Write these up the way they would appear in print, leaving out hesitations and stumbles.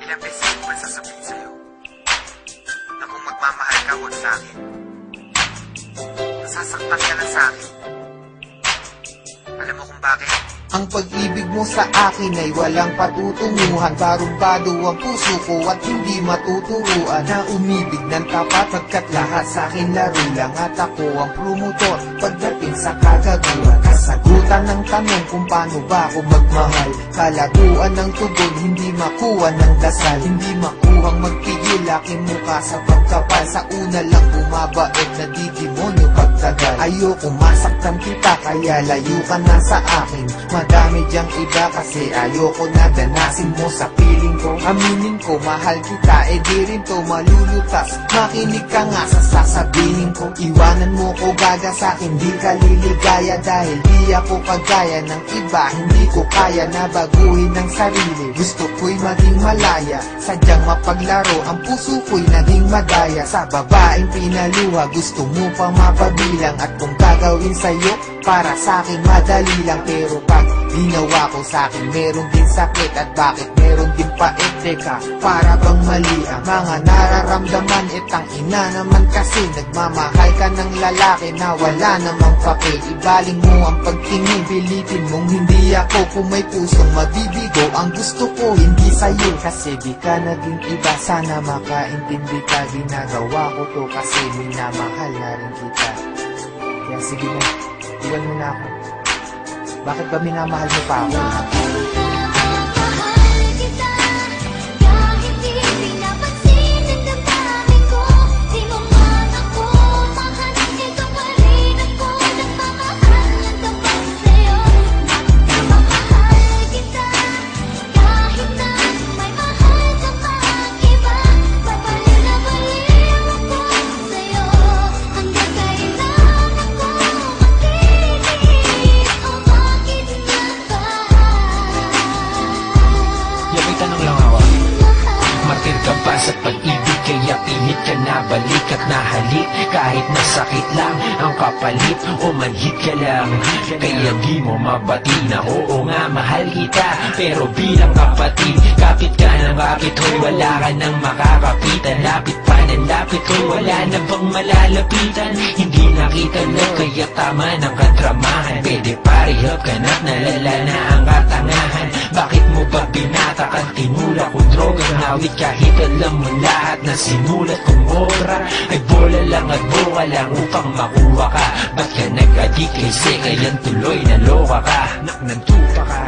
Ilang beses ko ba sasabihin sa'yo na kung magmamahal ka, huwag sa'kin. Nasasaktan ka lang sa'kin. Alam mo kung bakit? Ang pag-ibig mo sa akin ay walang patutunguhan. Barumbado ang puso ko at hindi matuturuan na umibig ng tapat, pagkat lahat sa akin laro lang. At ako ang promotor pagdating sa kagaguhan. Kasagutan ng tanong kung paano ba ako magmahal. Kalaguan ng tugon, hindi makuha ng dasal. Hindi makuhang magpigil aking mukha sa pagkapal. Sa una lang bumabait na di demonyo pagtagal. Ayoko masaktan kita kaya layo ka na sa akin. Madami diyang iba kasi ayoko na danasin mo sa piling ko. Aminin ko mahal kita, di rin to malulutas. Makinig ka nga sa sasabihin ko. Iwanan mo ko gaga sa'kin, di ka liligaya. Dahil di ako kagaya ng iba, hindi ko kaya na baguhin ng sarili. Gusto ko'y maging malaya, sadyang mapaglaro. Ang puso ko'y naging madaya. Sa babaeng pinaluha, gusto mo pang mapabilang. At kung gagawin sa'yo, para sa'kin madali lang. Pero pag ginawa ko sa'kin, meron din sakit. At bakit meron din pait? Teka, para bang mali ang mga nararamdaman? Itang ina naman kasi nagmamahal ka ng lalaki na wala namang pake. Ibaling mo ang pagtingin, pilitin mong hindi ako. Kung may pusong mabibigo, ang gusto ko hindi sa'yo. Kasi di ka naging iba, sana makaintindi ka. Ginagawa ko to kasi minamahal na rin kita. Kaya sige na, iwan mo na ako. Bakit ba minamahal mo pa ako? Martir ka ba sa pag-ibig, kaya pilit ka na balik at nahalik. Kahit masakit lang ang kapalit o manhit ka lang, kaya di mo mabati na oo nga mahal kita. Pero bilang kapatid, kapit ka ng kapit, hoy wala ka nang makakapitan. Lapit pa ng lapit, hoy wala na bang malalapitan. Hindi nakita na kaya tama ng kadramahan. Pwede parihap ka na't nalala na ang katangahan. Bakit mo ba binatakan, tinula kong droga, nawit kahit alam mo lahat na sinulat kong obra ay bola lang at boka lang upang makuha ka. Ba't ka nag-adik kay Sekayan, tuloy naloka ka, naknantupa ka.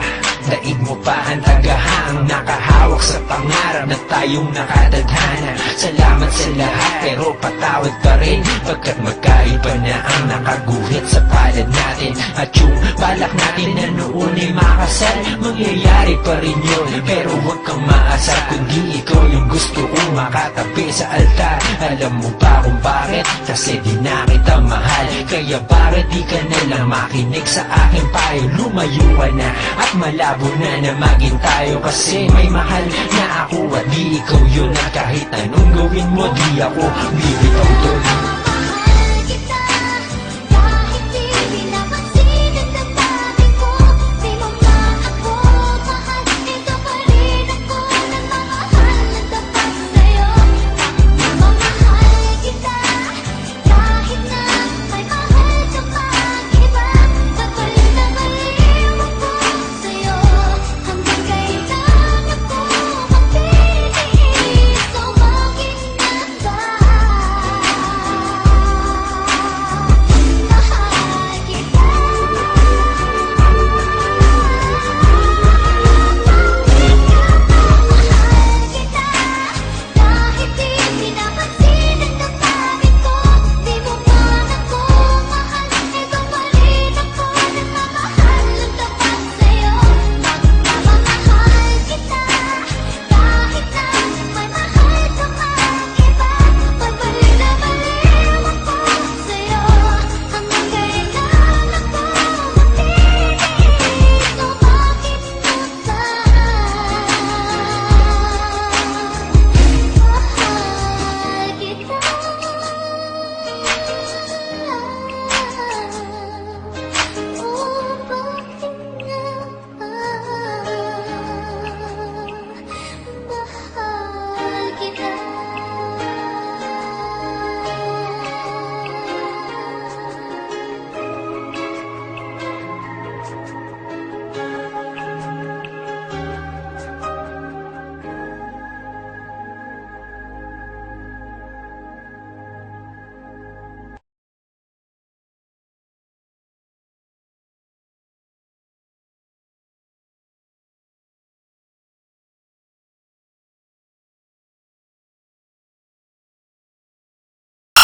Daig mo pa ang tagahang nakahawak sa pangarap na tayong nakatadhana. Salamat sa lahat pero patawad pa rin, pagkat magkaiba na ang nakaguhit sa palad natin. At yung balak natin na noon ay makasal, mangyayari pa rin yun. Pero huwag kang maasar kundi ikaw yung gusto kong makatabi sa altar. Alam mo ba kung bakit? Kasi di na kita mahal. Kaya bakit di ka na lang makinig sa aking payo? Lumayo ka na at malabo na maging tayo. Kasi may mahal na ako at di ikaw yun. At kahit anong gawin mo, di ako bibitaw doon.